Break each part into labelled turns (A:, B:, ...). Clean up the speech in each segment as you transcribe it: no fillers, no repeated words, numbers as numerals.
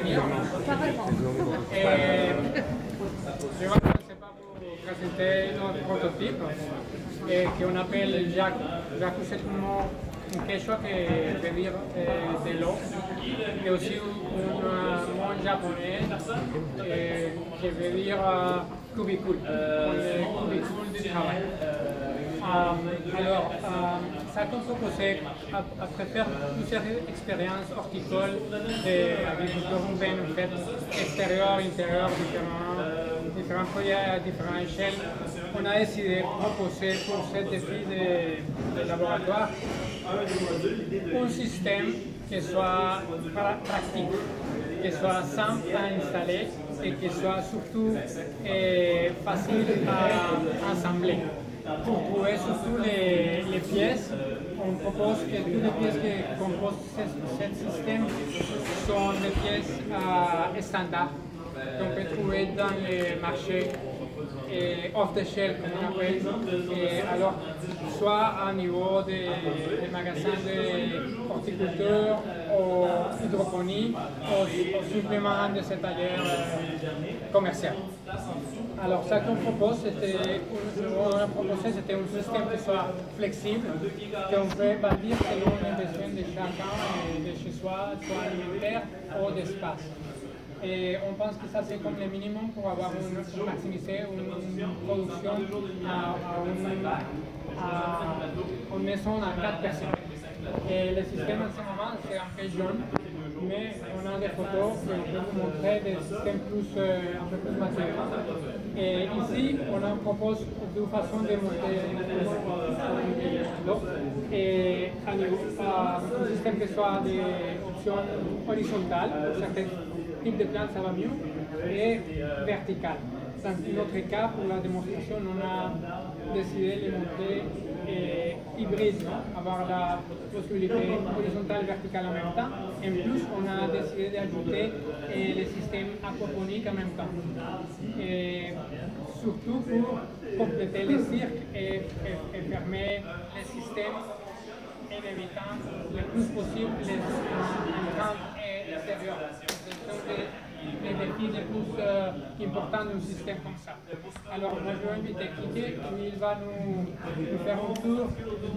A: venir. Et je vais commencer par vous présenter notre prototype qu'on appelle Jaku. Jaku, c'est un quechua qui veut dire de l'eau, et aussi un mot japonais qui veut dire cubicule, le cubicule du travail. Alors, ça a proposé après faire plusieurs expériences horticoles d'agriculture urbaine, en fait, extérieur, intérieur, différents projets à différentes échelles. On a décidé de proposer pour ce défi de laboratoire un système qui soit pratique, qui soit simple à installer et qui soit surtout facile à assembler. Pour trouver surtout les pièces, on propose que toutes les pièces qui composent ce système sont des pièces standards qu'on peut trouver dans les marchés off-the-shelf, comme on appelle. Alors, soit au niveau des magasins d'horticulture ou hydroponie, ou simplement de ces tailleurs commerciaux. Alors, ça qu'on propose, c'était un système qui soit flexible, qu'on peut bâtir selon les besoins de chacun, de chez soi, soit alimentaire ou d'espace. Et on pense que ça c'est comme le minimum pour maximiser une production à une maison à 4 personnes. Et le système en ce moment c'est un peu jaune, mais on a des photos qui peuvent vous montrer des systèmes un peu plus matériels. Et ici, on propose deux façons de monter l'eau. Et un système qui soit des options horizontales, pour certains types de plantes ça va mieux, et verticales. Dans notre cas, pour la démonstration, on a décidé de monter hybride, avoir la possibilité horizontale et verticale en même temps. En plus, on a décidé d'ajouter le système aquaponique en même temps. Et surtout pour compléter le cirque et fermer le système en évitant le plus possible les entrants extérieurs. Les défis les plus importants d'un système comme ça. Alors, moi je vais inviter Kike, il va nous faire un tour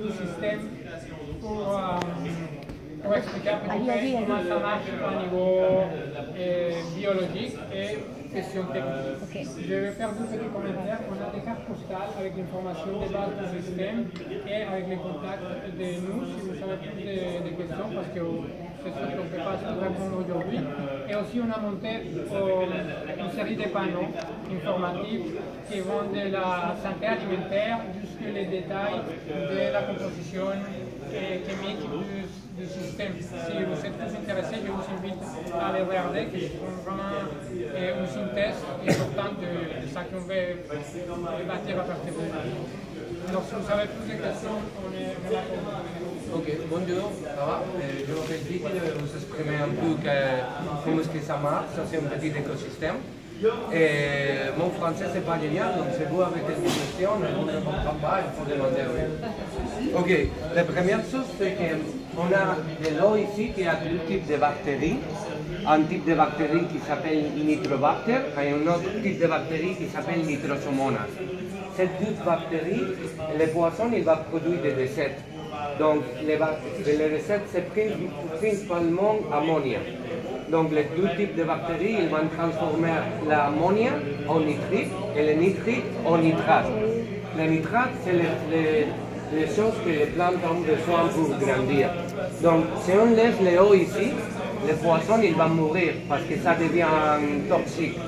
A: du système pour expliquer à peu près comment ça marche au niveau biologique et question technique. Okay. Je vais faire deux petits commentaires. On a des cartes postales avec l'information de base du système et avec les contacts de nous si vous avez plus de questions parce que c'est sûr qu'on ne peut pas répondre aujourd'hui. Et aussi on a monté une série de panneaux informatifs qui vont de la santé alimentaire jusqu'aux détails de la composition chimique du système. Si vous êtes plus intéressé, je vous invite à les regarder, qui sont vraiment une synthèse importante de ce qu'on veut bâtir à partir de là. Donc si vous avez plus de questions, on est là pour vous.
B: Ok, bonjour, ça va? Je m'appelle Vicky, je vais vous exprimer un peu comment est-ce que ça marche. Ça c'est un petit écosystème. Et mon français c'est pas génial, donc c'est vous avec des questions, on ne comprend pas, il faut demander oui. Ok, la première chose c'est qu'on a de l'eau ici qui a deux types de bactéries. Un type de bactérie qui s'appelle Nitrobacter et un autre type de bactérie qui s'appelle Nitrosomonas. Ces deux bactéries, les poissons, ils vont produire des recettes. Donc les recettes c'est principalement ammonia. Donc les deux types de bactéries, ils vont transformer l'ammonia en nitrite et le nitrite en nitrate. Le nitrate, c'est les choses que les plantes ont besoin pour grandir. Donc si on laisse l'eau ici, les poissons ils vont mourir parce que ça devient toxique.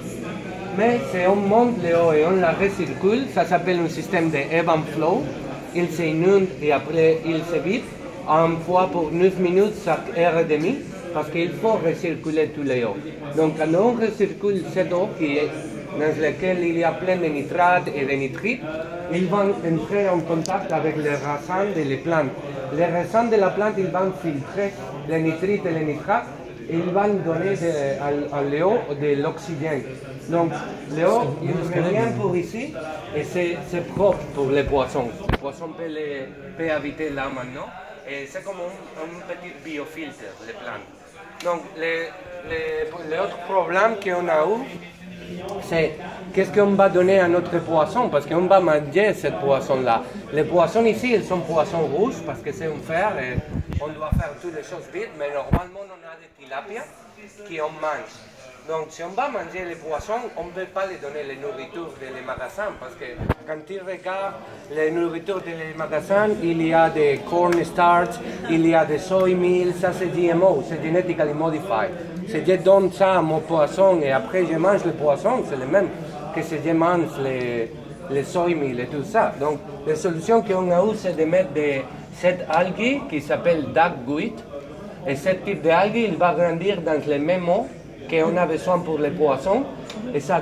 B: Mais si on monte l'eau et on la recircule, ça s'appelle un système de ebb and flow. Il s'inonde et après il se vide, une fois pour 9 minutes chaque heure et demie. Parce qu'il faut recirculer tous les eaux. Donc quand on recircule cette eau dans laquelle il y a plein de nitrates et de nitrites, ils vont entrer en contact avec les racines des plantes. Les racines de la plante ils vont filtrer les nitrites et les nitrates et ils vont donner à l'eau de l'oxygène. Donc l'eau il revient pour ici et c'est propre pour les poissons. Les poissons peuvent habiter là maintenant. Et c'est comme un petit biofiltre, les plantes. Donc, les l'autre problème qu'on a eu, c'est qu'est-ce qu'on va donner à notre poisson, parce qu'on va manger cette poisson-là. Les poissons ici, ils sont poissons rouges, parce que c'est un fer et on doit faire toutes les choses vite, mais normalement on a des tilapias qu'on mange. Donc si on va manger les poissons, on ne peut pas les donner les nourritures des magasins, parce que quand tu regardes les nourritures des magasins, il y a des corn starch, il y a des soy meal, ça c'est GMO, c'est genetically modified. Si je donne ça à mon poisson et après je mange le poisson, c'est le même que si je mange les soy meal et tout ça. Donc la solution qu'on a eue, c'est de mettre cette algue qui s'appelle duckweed, et ce type d'algue, il va grandir dans les mêmes eaux qu'on a besoin pour les poissons, et ça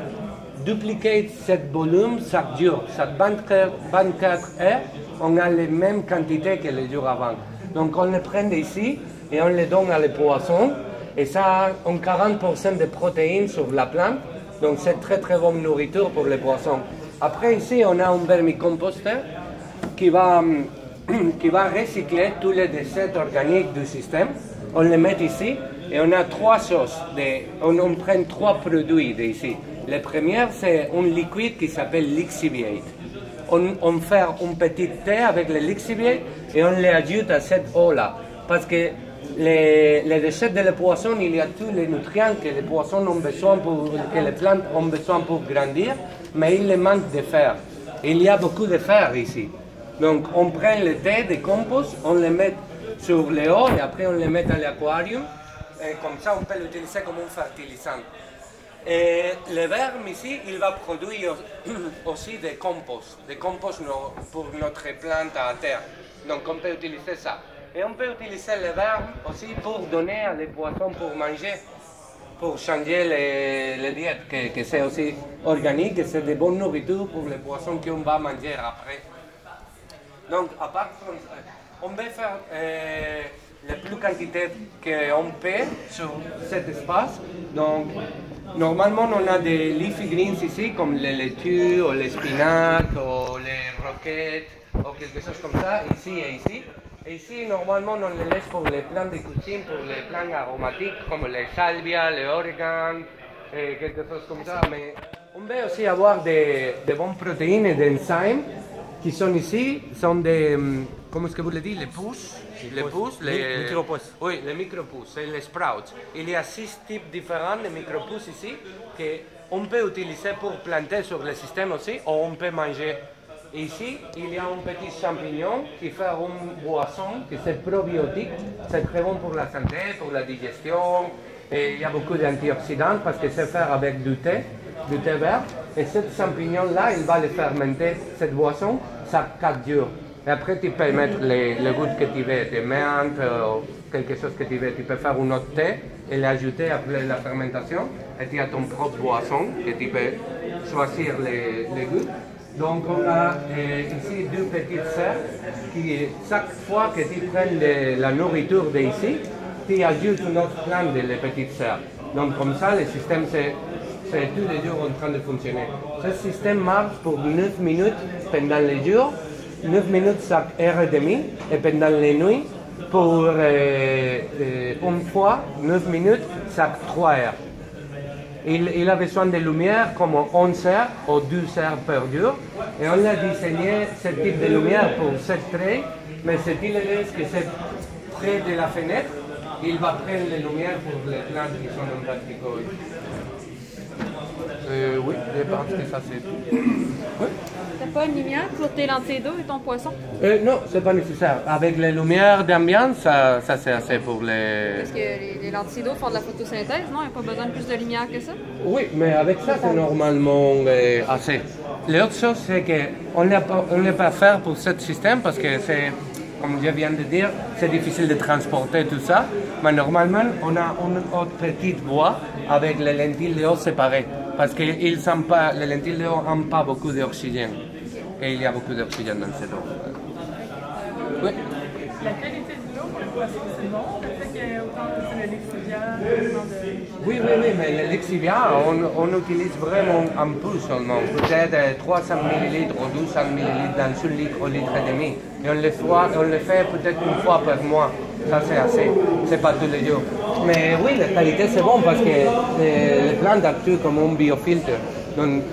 B: duplique ce volume chaque jour. Chaque 24 heures, on a les mêmes quantités que les jours avant. Donc on les prend ici et on les donne à les poissons, et ça a 40% de protéines sur la plante, donc c'est très très bonne nourriture pour les poissons. Après ici, on a un vermicomposteur qui va recycler tous les déchets organiques du système. On les met ici et on a trois choses. On prend trois produits d'ici. Le premier, c'est un liquide qui s'appelle lixiviate. On fait un petit thé avec le lixiviate et on l'ajoute à cette eau-là. Parce que les déchets de les poissons, il y a tous les nutriments que les poissons ont besoin, que les plantes ont besoin pour grandir, mais il les manque de fer. Il y a beaucoup de fer ici. Donc on prend le thé de compost, on le met sur les eaux et après on le met dans l'aquarium. Comme ça on peut l'utiliser comme un fertilisant. Et le verme ici, il va produire aussi des composts pour notre plante à terre. Donc on peut utiliser ça. Et on peut utiliser le verme aussi pour donner à les poissons pour manger, pour changer les diètes, que c'est aussi organique, et c'est de bonne nourriture pour les poissons qu'on va manger après. Donc, à part on peut faire la plus quantité qu'on peut sur cet espace. Donc, normalement, on a des leafy greens ici, comme les laitues, ou les spinacs, ou les roquettes, ou quelque chose comme ça, ici et ici. Et ici, normalement, on les laisse pour les plantes de cuisine, pour les plantes aromatiques, comme les salvia, les origan, quelque chose comme ça. Mais on peut aussi avoir de bonnes protéines et d'enzymes qui sont ici, sont des, comment est-ce que vous le dites, les pousses, les micro-pousses. Oui, les micro-pousses, et les sprouts. Il y a 6 types différents de micro-pousses ici qu'on peut utiliser pour planter sur le système aussi, ou on peut manger. Ici, il y a un petit champignon qui fait une boisson, qui c'est probiotique, c'est très bon pour la santé, pour la digestion, et il y a beaucoup d'antioxydants parce que c'est fait avec du thé vert, et ce champignon-là, il va le fermenter, cette boisson, chaque 4 jours. Et après, tu peux mettre les gouttes que tu veux, des menthes, quelque chose que tu veux. Tu peux faire un autre thé et l'ajouter après la fermentation, et tu as ton propre boisson, que tu peux choisir les gouttes. Donc on a ici 2 petites sœurs qui, chaque fois que tu prends la nourriture d'ici, tu ajoutes une autre plante de les petites sœurs. Donc comme ça, le système c'est tous les jours en train de fonctionner. Ce système marche pour 9 minutes pendant les jours, 9 minutes chaque heure et demie, et pendant les nuits, pour une fois 9 minutes chaque 3 heures. Il a besoin de lumière comme 11 heures ou 12 heures par jour. Et on a designé ce type de lumière pour cette trait, mais si tu le laisses que c'est près de la fenêtre, il va prendre les lumières pour les plantes qui sont en verticaux. Oui, je pense que ça c'est tout. Oui.
C: T'as pas une lumière pour tes lentilles d'eau et ton poisson?
B: Non, c'est pas nécessaire. Avec les lumières d'ambiance, ça c'est assez pour les...
C: Parce que les lentilles d'eau font de la photosynthèse, non? Il n'y a pas besoin de plus de lumière que ça?
B: Oui, mais avec ça, c'est normalement assez. L'autre chose, c'est qu'on ne l'a pas faire pour ce système parce que c'est, comme je viens de dire, c'est difficile de transporter tout ça. Mais normalement, on a une autre petite voie avec les lentilles d'eau séparées. Parce que les lentilles d'eau n'ont pas beaucoup d'oxygène. Et il y a beaucoup d'oxygène dans cette eau. Oui.
D: La qualité de l'eau pour le poisson, c'est bon? Le fait qu'il y ait autant de lexivia,
B: Oui, mais le lexivia, on utilise vraiment un peu seulement. Peut-être 300 ml ou 200 ml dans 1 litre ou litre et demi. Et on le fait peut-être une fois par mois. Ça, c'est assez. C'est pas tous les jours. Mais oui, la qualité c'est bon parce que les plantes activent comme un biofiltre. Donc,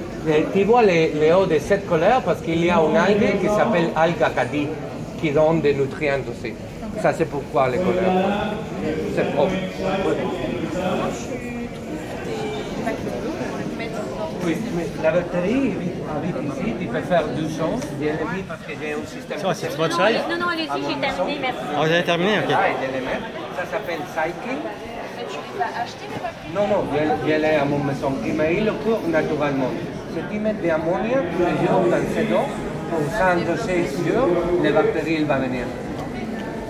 B: tu vois les eaux de cette couleur parce qu'il y a une algue qui s'appelle algue acadie qui donne des nutriments aussi. Ça c'est pourquoi les couleurs. C'est propre. Oui, mais la bactérie habite ici, tu peux faire 2 choses. J'ai mis parce que j'ai un système.
E: C'est votre chaise?
C: Non, allez-y, j'ai terminé, merci.
E: Ah, vous avez terminé? Ok.
B: Ça s'appelle cycling. Non, je l'ai à mon maison. Mais il court naturellement. Si tu mets de l'ammoniac tous les jours dans cette eau, pour 5 ou 6 jours, les bactéries vont venir.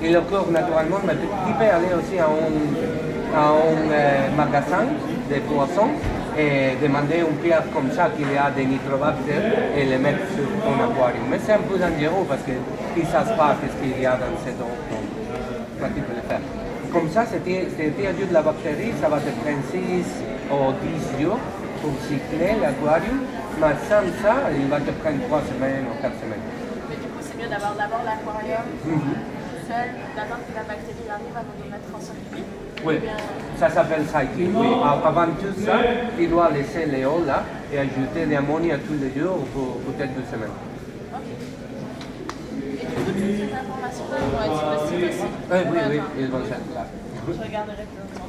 B: Il court naturellement, mais tu peux aller aussi à un magasin de poissons et demander une pierre comme ça qu'il y a des nitrobactères et les mettre sur un aquarium. Mais c'est un peu dangereux parce qu'ils ne savent pas ce qu'il y a dans cette eau. Donc, toi, tu peux le faire. Comme ça, si tu ajoutes la bactérie, ça va te prendre 6 ou 10 jours pour cycler l'aquarium. Mais sans ça, il va te prendre 3 semaines ou 4 semaines.
F: Mais du coup, c'est mieux d'avoir d'abord l'aquarium seul, d'attendre que la bactérie arrive avant de le mettre en circuit.
B: Oui, ça s'appelle cycling. Oui. Avant tout ça, tu dois laisser les eaux là et ajouter de l'ammoniac tous les jours pour peut-être 2 semaines.
F: Ok. Et du coup, toutes ces informations-là vont être sur le site aussi.
B: Oui, ils vont être là.
F: Je regarderai plus longtemps.